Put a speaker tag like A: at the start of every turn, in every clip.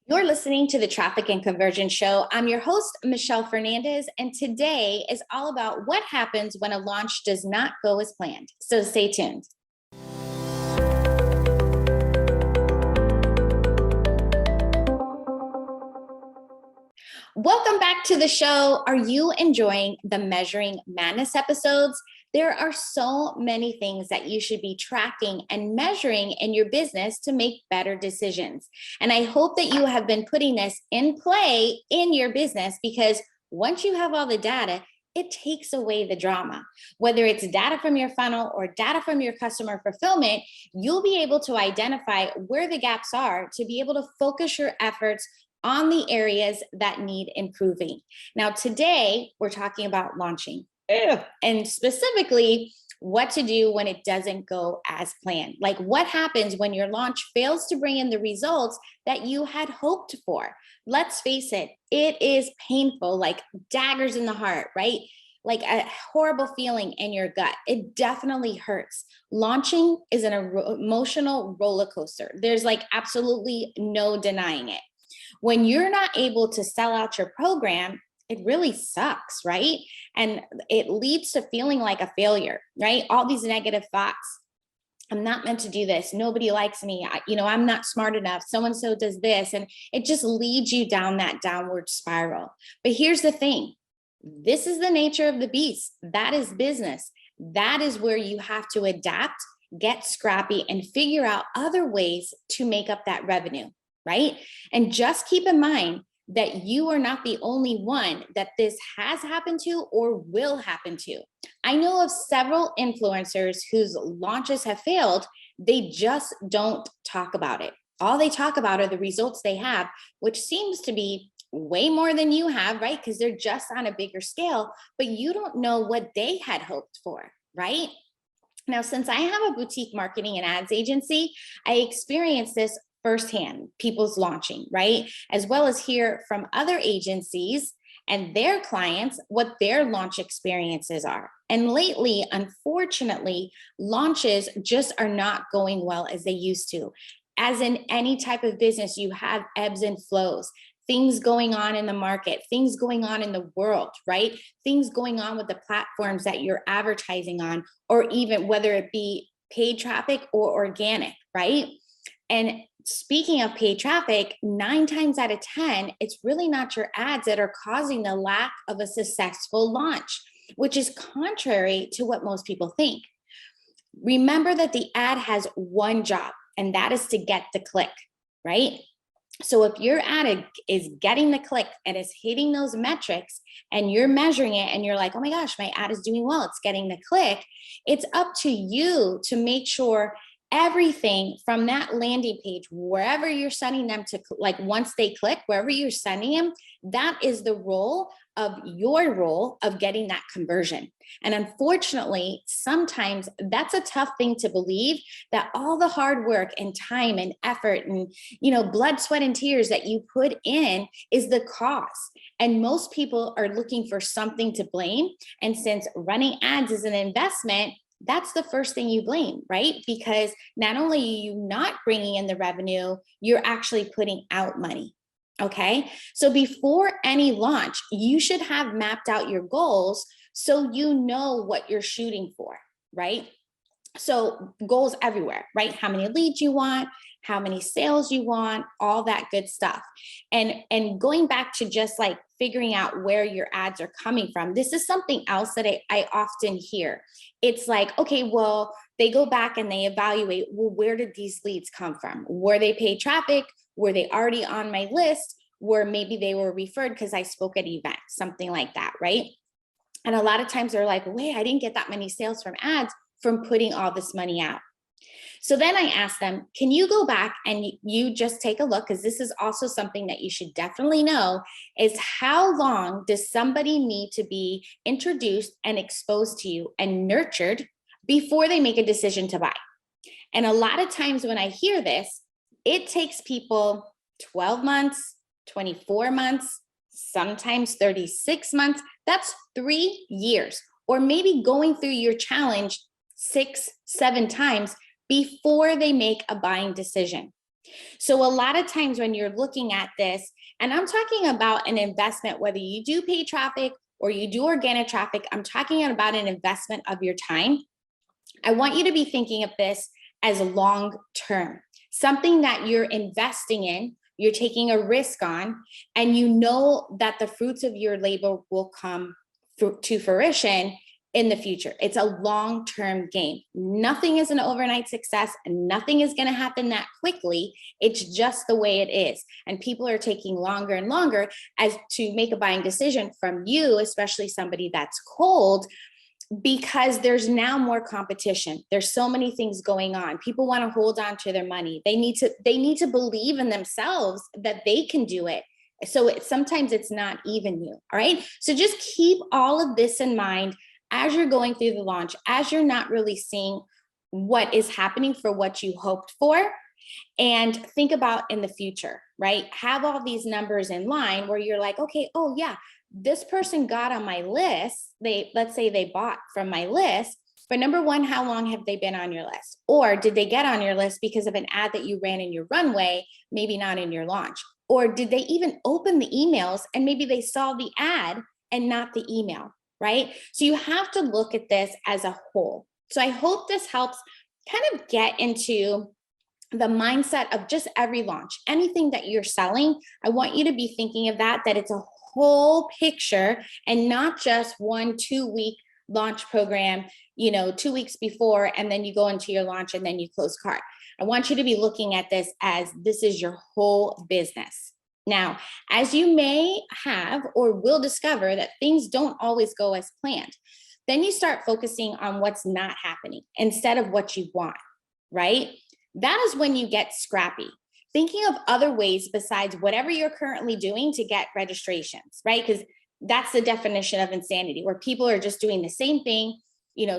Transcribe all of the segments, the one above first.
A: You're listening to the Traffic and Conversion Show. I'm your host, Michelle Fernandez, and today is all about what happens when a launch does not go as planned. So stay tuned. Welcome back to the show. Are you enjoying the Measuring Madness episodes? There are so many things that you should be tracking and measuring in your business to make better decisions. And I hope that you have been putting this in play in your business, because once you have all the data, it takes away the drama. Whether it's data from your funnel or data from your customer fulfillment, you'll be able to identify where the gaps are to be able to focus your efforts on the areas that need improving. Now, today we're talking about launching. And specifically, what to do when it doesn't go as planned. Like, what happens when your launch fails to bring in the results that you had hoped for? Let's face it, it is painful, like daggers in the heart, right? Like a horrible feeling in your gut. It definitely hurts. Launching is an emotional roller coaster. There's like absolutely no denying it. When you're not able to sell out your program, it really sucks, right? And it leads to feeling like a failure, right? All these negative thoughts. I'm not meant to do this. Nobody likes me. I'm not smart enough. So-and-so does this. And it just leads you down that downward spiral. But here's the thing. This is the nature of the beast. That is business. That is where you have to adapt, get scrappy, and figure out other ways to make up that revenue, right? And just keep in mind that you are not the only one that this has happened to or will happen to. I know of several influencers whose launches have failed. They just don't talk about it. All they talk about are the results they have, which seems to be way more than you have, right? Because they're just on a bigger scale, but you don't know what they had hoped for, right? Now, since I have a boutique marketing and ads agency, I experienced this firsthand, people's launching, right? As well as hear from other agencies and their clients what their launch experiences are. And lately, unfortunately, launches just are not going well as they used to. As in any type of business, you have ebbs and flows, things going on in the market, things going on in the world, right? Things going on with the platforms that you're advertising on, or even whether it be paid traffic or organic, right? And speaking of paid traffic, 9 times out of 10, it's really not your ads that are causing the lack of a successful launch, which is contrary to what most people think. Remember that the ad has one job, and that is to get the click, right? So if your ad is getting the click and is hitting those metrics and you're measuring it and you're like, oh my gosh, my ad is doing well, it's getting the click, it's up to you to make sure everything from that landing page, wherever you're sending them to, like once they click, wherever you're sending them, that is the role of your role of getting that conversion. And unfortunately, sometimes that's a tough thing to believe, that all the hard work and time and effort and, blood, sweat, and tears that you put in is the cost. And most people are looking for something to blame. And since running ads is an investment, that's the first thing you blame, right? Because not only are you not bringing in the revenue, you're actually putting out money. Okay. So before any launch, you should have mapped out your goals so you know what you're shooting for, right? So goals everywhere, right? How many leads you want, how many sales you want, all that good stuff. And going back to just like figuring out where your ads are coming from, this is something else that I often hear. It's like, okay, well, they go back and they evaluate, well, where did these leads come from? Were they paid traffic? Were they already on my list? Or maybe they were referred because I spoke at events, something like that, right? And a lot of times they're like, wait, I didn't get that many sales from ads from putting all this money out. So then I asked them, can you go back and you just take a look? Because this is also something that you should definitely know, is how long does somebody need to be introduced and exposed to you and nurtured before they make a decision to buy? And a lot of times when I hear this, it takes people 12 months, 24 months, sometimes 36 months. That's 3 years, or maybe going through your challenge 6, 7 times before they make a buying decision. So a lot of times when you're looking at this, and I'm talking about an investment, whether you do pay traffic or you do organic traffic, I'm talking about an investment of your time. I want you to be thinking of this as long term, something that you're investing in, you're taking a risk on, and you know that the fruits of your labor will come to fruition in the future. It's a long-term game. Nothing is an overnight success, and nothing is going to happen that quickly. It's just the way it is. And people are taking longer and longer as to make a buying decision from you, especially somebody that's cold, because there's now more competition. There's so many things going on. People want to hold on to their money. They need to believe in themselves that they can do it. So sometimes it's not even you. All right. So just keep all of this in mind as you're going through the launch, as you're not really seeing what is happening for what you hoped for. And think about in the future, right? Have all these numbers in line where you're like, okay, oh yeah, this person got on my list. Let's say they bought from my list, but number one, how long have they been on your list? Or did they get on your list because of an ad that you ran in your runway, maybe not in your launch? Or did they even open the emails and maybe they saw the ad and not the email, right? So you have to look at this as a whole. So I hope this helps kind of get into the mindset of just every launch, anything that you're selling. I want you to be thinking of that it's a whole picture and not just 1-2 week launch program, 2 weeks before, and then you go into your launch and then you close cart. I want you to be looking at this as this is your whole business. Now, as you may have or will discover that things don't always go as planned, then you start focusing on what's not happening instead of what you want, right? That is when you get scrappy, thinking of other ways besides whatever you're currently doing to get registrations, right? Because that's the definition of insanity, where people are just doing the same thing,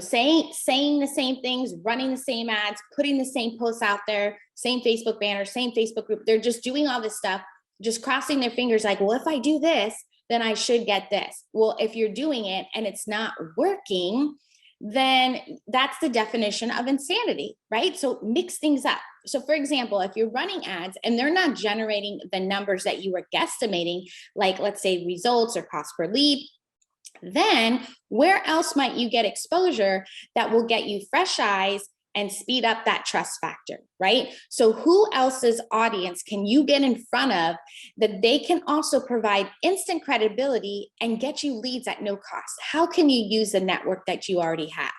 A: saying the same things, running the same ads, putting the same posts out there, same Facebook banner, same Facebook group. They're just doing all this stuff, just crossing their fingers like, well, if I do this, then I should get this. Well, if you're doing it and it's not working, then that's the definition of insanity, right? So mix things up. So for example, if you're running ads and they're not generating the numbers that you were guesstimating, like let's say results or cost per lead, then where else might you get exposure that will get you fresh eyes and speed up that trust factor, right? So who else's audience can you get in front of that they can also provide instant credibility and get you leads at no cost? How can you use the network that you already have?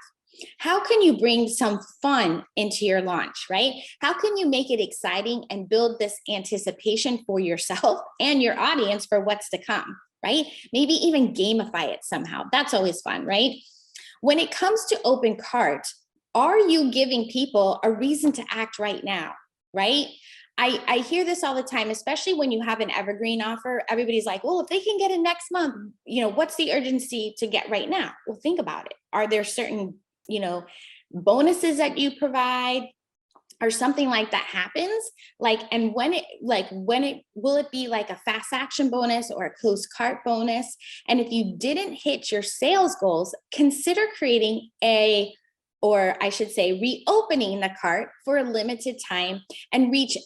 A: How can you bring some fun into your launch, right? How can you make it exciting and build this anticipation for yourself and your audience for what's to come, right? Maybe even gamify it somehow. That's always fun, right? When it comes to open cart, are you giving people a reason to act right now, right? I hear this all the time, especially when you have an evergreen offer. Everybody's like, well, if they can get it next month, what's the urgency to get right now? Well, think about it. Are there certain, bonuses that you provide or something like that happens? And will it be like a fast action bonus or a closed cart bonus? And if you didn't hit your sales goals, consider creating reopening the cart for a limited time and reach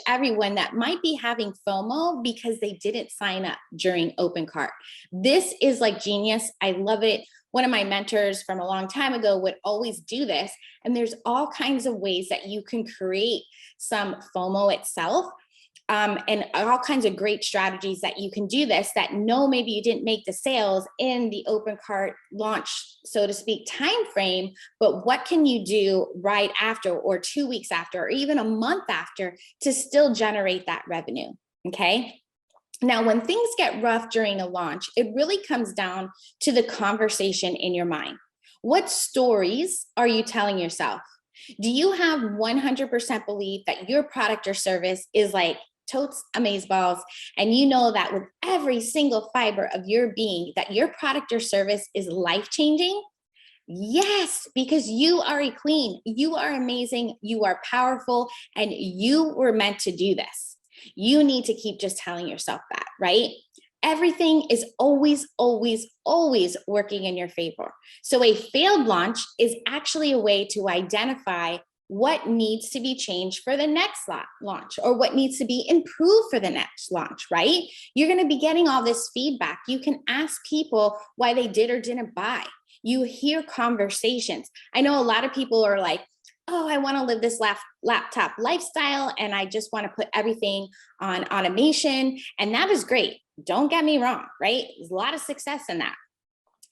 A: everyone that might be having FOMO because they didn't sign up during open cart. This is like genius. I love it. One of my mentors from a long time ago would always do this. And there's all kinds of ways that you can create some FOMO itself. And all kinds of great strategies that you can do this that maybe you didn't make the sales in the open cart launch, so to speak, time frame, but what can you do right after or 2 weeks after or even a month after to still generate that revenue, okay? Now, when things get rough during a launch, it really comes down to the conversation in your mind. What stories are you telling yourself? Do you have 100% belief that your product or service is like totes amazeballs, and you know that with every single fiber of your being that your product or service is life-changing? Yes, because you are a queen, you are amazing, you are powerful, and you were meant to do this. You need to keep just telling yourself that, right? Everything is always, always, always working in your favor. So a failed launch is actually a way to identify what needs to be changed for the next launch, or what needs to be improved for the next launch, right? You're going to be getting all this feedback. You can ask people why they did or didn't buy. You hear conversations. I know a lot of people are like, oh, I want to live this laptop lifestyle and I just want to put everything on automation. And that is great. Don't get me wrong, right? There's a lot of success in that.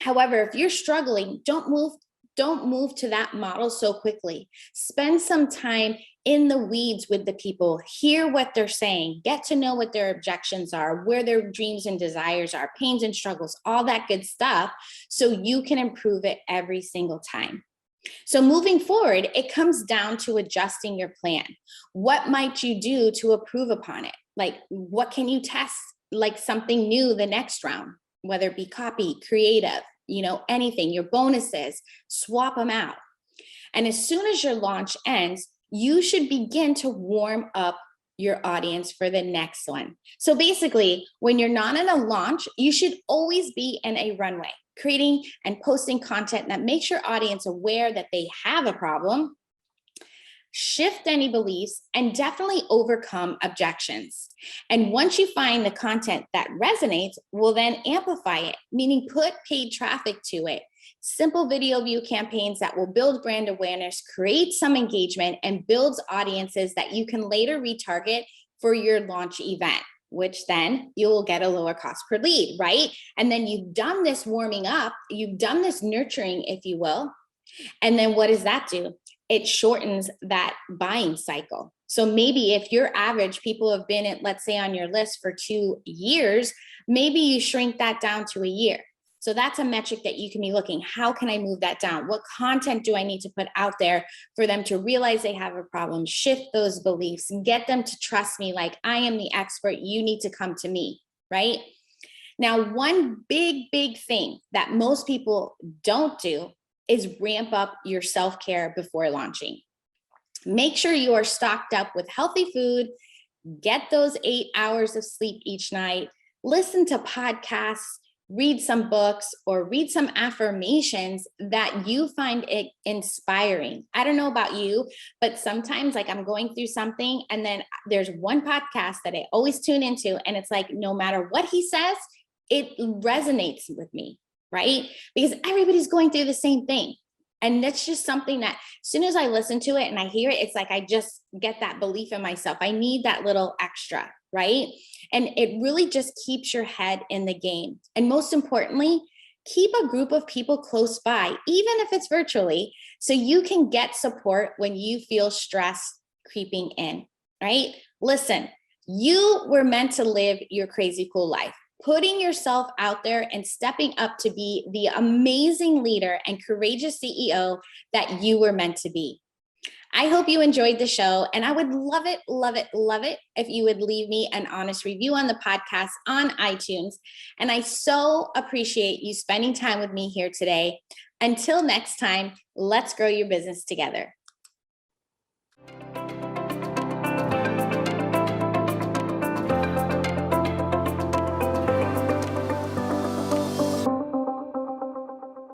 A: However, if you're struggling, don't move to that model so quickly. Spend some time in the weeds with the people, hear what they're saying, get to know what their objections are, where their dreams and desires are, pains and struggles, all that good stuff, so you can improve it every single time. So moving forward, it comes down to adjusting your plan. What might you do to improve upon it? Like, what can you test, like something new the next round, whether it be copy, creative, anything, your bonuses, swap them out. And as soon as your launch ends, you should begin to warm up your audience for the next one. So basically, when you're not in a launch, you should always be in a runway, creating and posting content that makes your audience aware that they have a problem, shift any beliefs, and definitely overcome objections. And once you find the content that resonates, we'll then amplify it, meaning put paid traffic to it. Simple video view campaigns that will build brand awareness, create some engagement, and builds audiences that you can later retarget for your launch event, which then you will get a lower cost per lead, right? And then you've done this warming up, you've done this nurturing, if you will. And then what does that do? It shortens that buying cycle. So maybe if your average people have been at, let's say, on your list for 2 years, maybe you shrink that down to a year. So that's a metric that you can be looking. How can I move that down? What content do I need to put out there for them to realize they have a problem, shift those beliefs, and get them to trust me like I am the expert. You need to come to me, right? Now, one big thing that most people don't do is ramp up your self-care before launching. Make sure you are stocked up with healthy food, get those 8 hours of sleep each night, listen to podcasts, read some books, or read some affirmations that you find it inspiring. I don't know about you, but sometimes like I'm going through something and then there's one podcast that I always tune into, and it's like, no matter what he says, it resonates with me, right? Because everybody's going through the same thing. And that's just something that as soon as I listen to it and I hear it, it's like I just get that belief in myself. I need that little extra, right? And it really just keeps your head in the game. And most importantly, keep a group of people close by, even if it's virtually, so you can get support when you feel stress creeping in, right? Listen, you were meant to live your crazy cool life. Putting yourself out there and stepping up to be the amazing leader and courageous CEO that you were meant to be. I hope you enjoyed the show, and I would love it if you would leave me an honest review on the podcast on iTunes. And I so appreciate you spending time with me here today. Until next time, let's grow your business together.